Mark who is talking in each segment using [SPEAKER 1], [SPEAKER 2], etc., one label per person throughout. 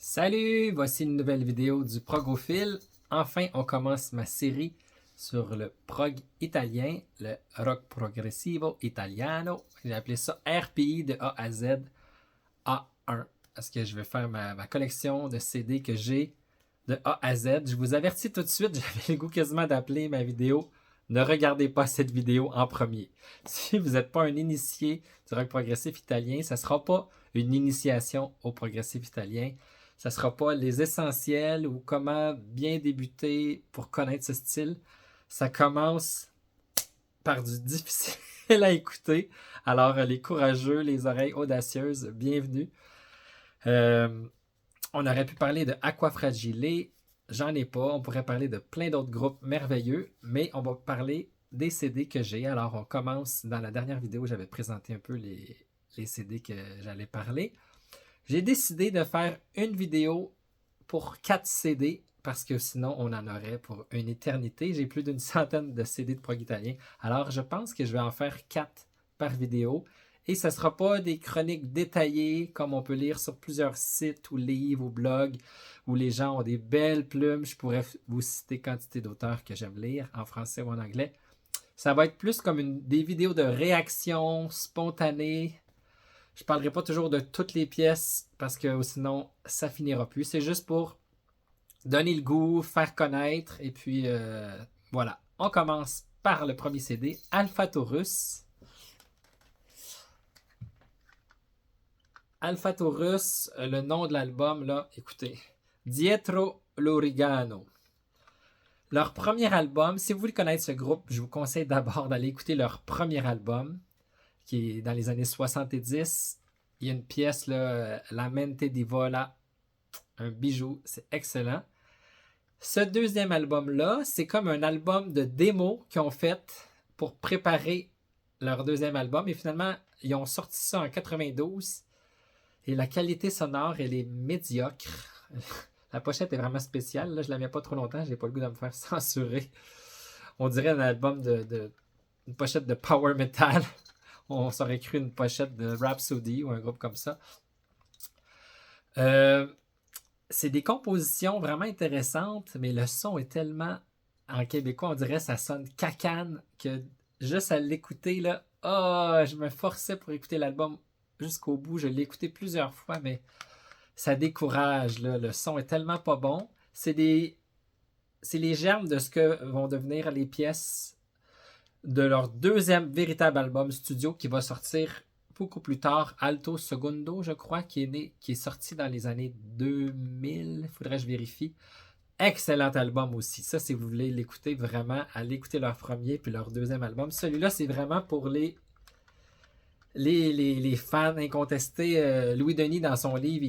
[SPEAKER 1] Salut, voici une nouvelle vidéo du Progophile. Enfin, on commence ma série sur le prog italien, le rock progressivo italiano. J'ai appelé ça RPI de A à Z A1 parce que je vais faire ma collection de CD que j'ai de A à Z. Je vous avertis tout de suite, j'avais le goût quasiment d'appeler ma vidéo Ne regardez pas cette vidéo en premier. Si vous n'êtes pas un initié du rock progressif italien, ça ne sera pas une initiation au progressif italien. Ça ne sera pas les essentiels ou comment bien débuter pour connaître ce style. Ça commence par du difficile à écouter. Alors, les courageux, les oreilles audacieuses, bienvenue. On aurait pu parler de Aqua Fragile. J'en ai pas. On pourrait parler de plein d'autres groupes merveilleux, mais on va parler des CD que j'ai. Alors, on commence. Dans la dernière vidéo, j'avais présenté un peu les CD que j'allais parler. J'ai décidé de faire une vidéo pour 4 CD parce que sinon on en aurait pour une éternité. J'ai plus d'une centaine de CD de prog italien. Alors je pense que je vais en faire 4 par vidéo. Et ce ne sera pas des chroniques détaillées comme on peut lire sur plusieurs sites ou livres ou blogs où les gens ont des belles plumes. Je pourrais vous citer quantité d'auteurs que j'aime lire en français ou en anglais. Ça va être plus comme des vidéos de réaction spontanée. Je ne parlerai pas toujours de toutes les pièces parce que sinon ça finira plus. C'est juste pour donner le goût, faire connaître et puis voilà. On commence par le premier CD, Alpha Taurus. Alpha Taurus, le nom de l'album là, écoutez, Dietro l'Origano. Leur premier album, si vous voulez connaître ce groupe, je vous conseille d'abord d'aller écouter leur premier album qui est dans les années 70. Il y a une pièce, là, La Mente di Vola, un bijou, c'est excellent. Ce deuxième album-là, c'est comme un album de démo qu'ils ont fait pour préparer leur deuxième album. Et finalement, ils ont sorti ça en 92. Et la qualité sonore, elle est médiocre. La pochette est vraiment spéciale. Là, je ne la mets pas trop longtemps, j'ai pas le goût de me faire censurer. On dirait un album une pochette de power metal. On s'aurait cru une pochette de Rhapsody ou un groupe comme ça. C'est des compositions vraiment intéressantes, mais le son est tellement, en québécois, on dirait ça sonne cacane, que juste à l'écouter, là, je me forçais pour écouter l'album jusqu'au bout. Je l'ai écouté plusieurs fois, mais ça décourage, là. Le son est tellement pas bon. C'est les germes de ce que vont devenir les pièces de leur deuxième véritable album studio qui va sortir beaucoup plus tard, Alto Segundo, je crois, qui est sorti dans les années 2000. Il faudrait que je vérifie. Excellent album aussi. Ça, si vous voulez l'écouter vraiment, allez écouter leur premier puis leur deuxième album. Celui-là, c'est vraiment pour les fans incontestés. Louis Denis, dans son livre,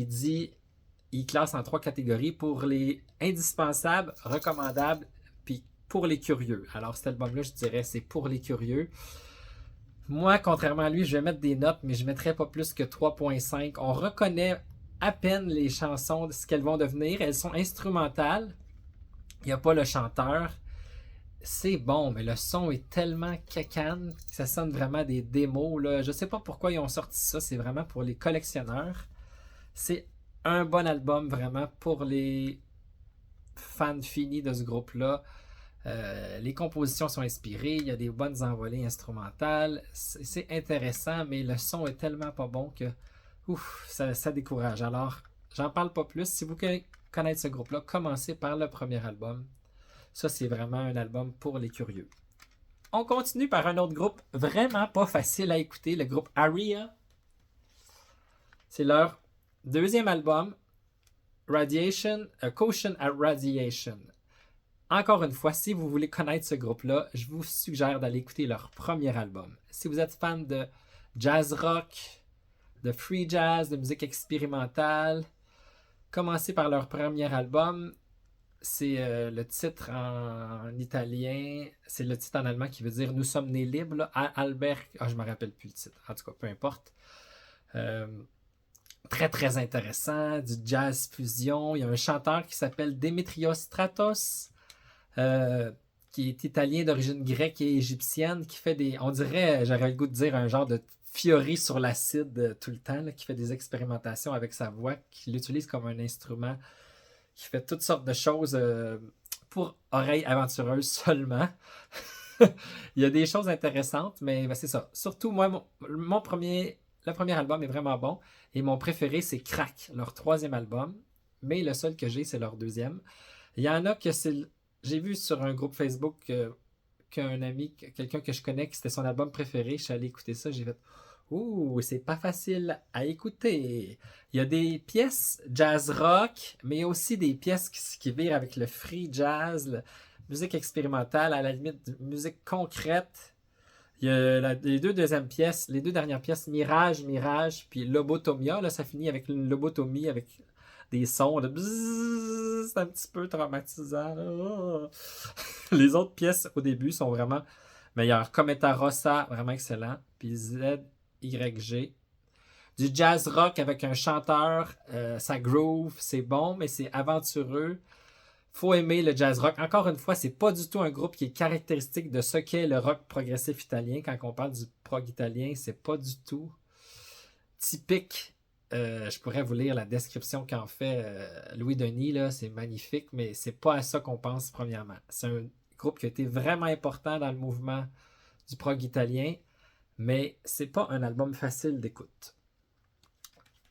[SPEAKER 1] il classe en 3 catégories pour les indispensables, recommandables, puis pour les curieux. Alors cet album-là, je dirais, c'est pour les curieux. Moi, contrairement à lui, je vais mettre des notes, mais je ne mettrai pas plus que 3.5. On reconnaît à peine les chansons, ce qu'elles vont devenir. Elles sont instrumentales. Il n'y a pas le chanteur. C'est bon, mais le son est tellement cacane que ça sonne vraiment des démos, là. Je ne sais pas pourquoi ils ont sorti ça. C'est vraiment pour les collectionneurs. C'est un bon album vraiment pour les fans finis de ce groupe-là. Les compositions sont inspirées, il y a des bonnes envolées instrumentales, c'est intéressant, mais le son est tellement pas bon que ça décourage. Alors, j'en parle pas plus. Si vous connaissez ce groupe-là, commencez par le premier album. Ça, c'est vraiment un album pour les curieux. On continue par un autre groupe vraiment pas facile à écouter, le groupe Aria. C'est leur deuxième album, Radiation, A Caution at Radiation. Encore une fois, si vous voulez connaître ce groupe-là, je vous suggère d'aller écouter leur premier album. Si vous êtes fan de jazz rock, de free jazz, de musique expérimentale, commencez par leur premier album. C'est le titre en italien, c'est le titre en allemand qui veut dire « Nous sommes nés libres ». Albert, je ne me rappelle plus le titre, en tout cas, peu importe. Très, très intéressant, du jazz fusion. Il y a un chanteur qui s'appelle Demetrios Stratos, qui est italien d'origine grecque et égyptienne, qui fait on dirait, j'aurais le goût de dire un genre de Fiori sur l'acide tout le temps, là, qui fait des expérimentations avec sa voix, qui l'utilise comme un instrument, qui fait toutes sortes de choses pour oreilles aventureuses seulement. Il y a des choses intéressantes, mais ben, c'est ça. Surtout, moi, le premier album est vraiment bon. Et mon préféré, c'est Crack, leur troisième album. Mais le seul que j'ai, c'est leur deuxième. Il y en a que c'est. J'ai vu sur un groupe Facebook qu'un ami, quelqu'un que je connais, que c'était son album préféré. Je suis allé écouter ça. J'ai fait ouh, c'est pas facile à écouter. Il y a des pièces jazz rock, mais il y a aussi des pièces qui virent avec le free jazz, la musique expérimentale, à la limite, musique concrète. Il y a les deux deuxièmes pièces, les deux dernières pièces, Mirage, puis Lobotomia. Là, ça finit avec une lobotomie, avec des sons de bzzz, c'est un petit peu traumatisant. Oh. Les autres pièces au début sont vraiment meilleures. Cometa Rossa, vraiment excellent. Puis ZYG. Du jazz rock avec un chanteur, ça groove, c'est bon, mais c'est aventureux. Faut aimer le jazz rock. Encore une fois, c'est pas du tout un groupe qui est caractéristique de ce qu'est le rock progressif italien. Quand on parle du prog italien, c'est pas du tout typique. Je pourrais vous lire la description qu'en fait Louis Denis, là, c'est magnifique, mais c'est pas à ça qu'on pense premièrement. C'est un groupe qui a été vraiment important dans le mouvement du prog italien, mais c'est pas un album facile d'écoute.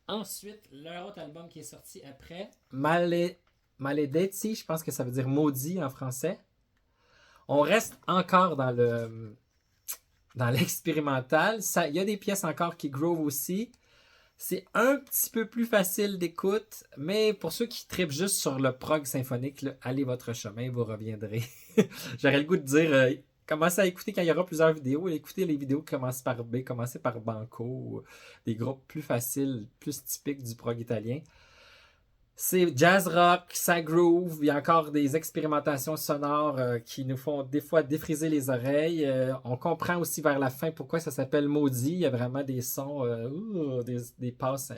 [SPEAKER 1] Ensuite, leur autre album qui est sorti après, Maledetti, je pense que ça veut dire maudit en français. On reste encore dans l'expérimental. Il y a des pièces encore qui groove aussi. C'est un petit peu plus facile d'écoute, mais pour ceux qui trippent juste sur le prog symphonique, là, allez votre chemin, vous reviendrez. J'aurais le goût de dire, commencez à écouter quand il y aura plusieurs vidéos. Écoutez les vidéos qui commencent par B, commencez par Banco, des groupes plus faciles, plus typiques du prog italien. C'est jazz rock, ça groove, il y a encore des expérimentations sonores qui nous font des fois défriser les oreilles. On comprend aussi vers la fin pourquoi ça s'appelle Maudit. Il y a vraiment des sons, des passes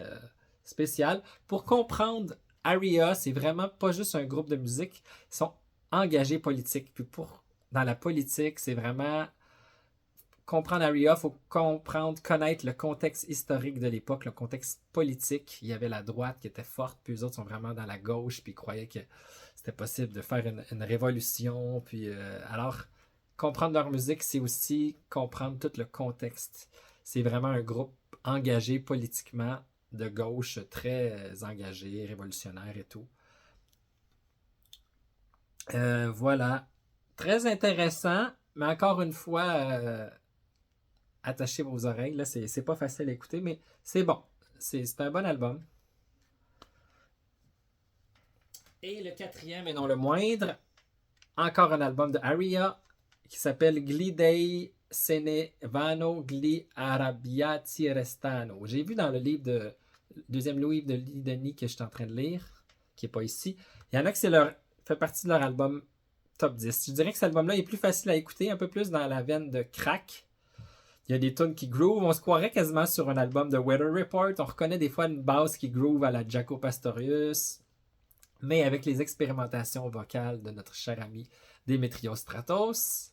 [SPEAKER 1] spéciales. Pour comprendre Aria, c'est vraiment pas juste un groupe de musique, ils sont engagés politiques. Puis dans la politique, c'est vraiment comprendre Aria, il faut connaître le contexte historique de l'époque, le contexte politique. Il y avait la droite qui était forte, puis les autres sont vraiment dans la gauche, puis ils croyaient que c'était possible de faire une révolution. Puis alors, comprendre leur musique, c'est aussi comprendre tout le contexte. C'est vraiment un groupe engagé politiquement, de gauche, très engagé, révolutionnaire et tout. Voilà. Très intéressant, mais encore une fois, attachez vos oreilles. Là, c'est pas facile à écouter, mais c'est bon. C'est un bon album. Et le quatrième, et non le moindre, encore un album de Aria qui s'appelle Gli dei se ne vanno gli arrabbiati restano. J'ai vu dans le deuxième livre de Lideni que je suis en train de lire, qui n'est pas ici. Il y en a que fait partie de leur album top 10. Je dirais que cet album-là est plus facile à écouter, un peu plus dans la veine de Crack. Il y a des tunes qui groove. On se croirait quasiment sur un album de Weather Report. On reconnaît des fois une basse qui groove à la Jaco Pastorius. Mais avec les expérimentations vocales de notre cher ami Demetrios Stratos.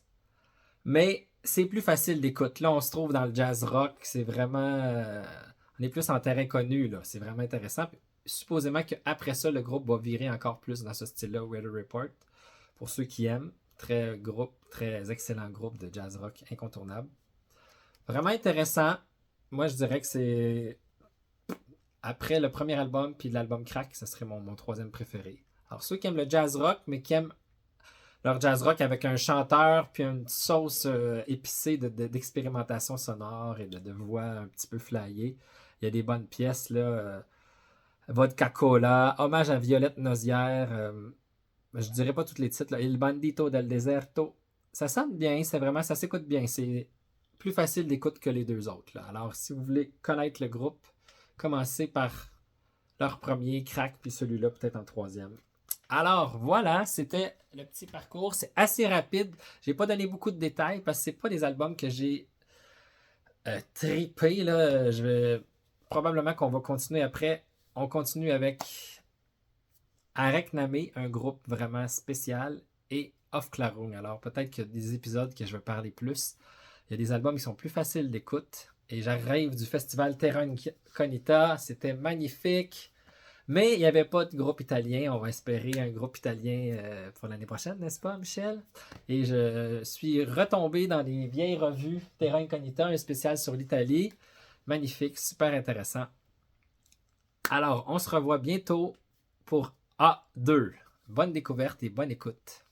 [SPEAKER 1] Mais c'est plus facile d'écoute. Là, on se trouve dans le jazz rock. C'est vraiment... on est plus en terrain connu, là. C'est vraiment intéressant. Supposément qu'après ça, le groupe va virer encore plus dans ce style-là, Weather Report. Pour ceux qui aiment. Très excellent groupe de jazz rock incontournable. Vraiment intéressant. Moi, je dirais que c'est... Après le premier album puis l'album Crack, ce serait mon troisième préféré. Alors, ceux qui aiment le jazz rock, mais qui aiment leur jazz rock avec un chanteur puis une sauce épicée d'expérimentation sonore et de voix un petit peu flyée, il y a des bonnes pièces, là. Vodka Cola, Hommage à Violette Nozière, je dirais pas tous les titres, là. Il Bandito del Deserto. Ça sonne bien, ça s'écoute bien. C'est plus facile d'écoute que les deux autres, là. Alors, si vous voulez connaître le groupe, commencez par leur premier Crack, puis celui-là peut-être en troisième. Alors, voilà, c'était le petit parcours. C'est assez rapide. J'ai pas donné beaucoup de détails parce que c'est pas des albums que j'ai trippé, là. Probablement qu'on va continuer après. On continue avec Arek Name, un groupe vraiment spécial, et Aufklärung. Alors, peut-être qu'il y a des épisodes que je vais parler plus. Il y a des albums qui sont plus faciles d'écoute. Et j'arrive du festival Terra Incognita. C'était magnifique. Mais il n'y avait pas de groupe italien. On va espérer un groupe italien pour l'année prochaine, n'est-ce pas, Michel? Et je suis retombé dans les vieilles revues Terra Incognita, un spécial sur l'Italie. Magnifique, super intéressant. Alors, on se revoit bientôt pour A2. Bonne découverte et bonne écoute.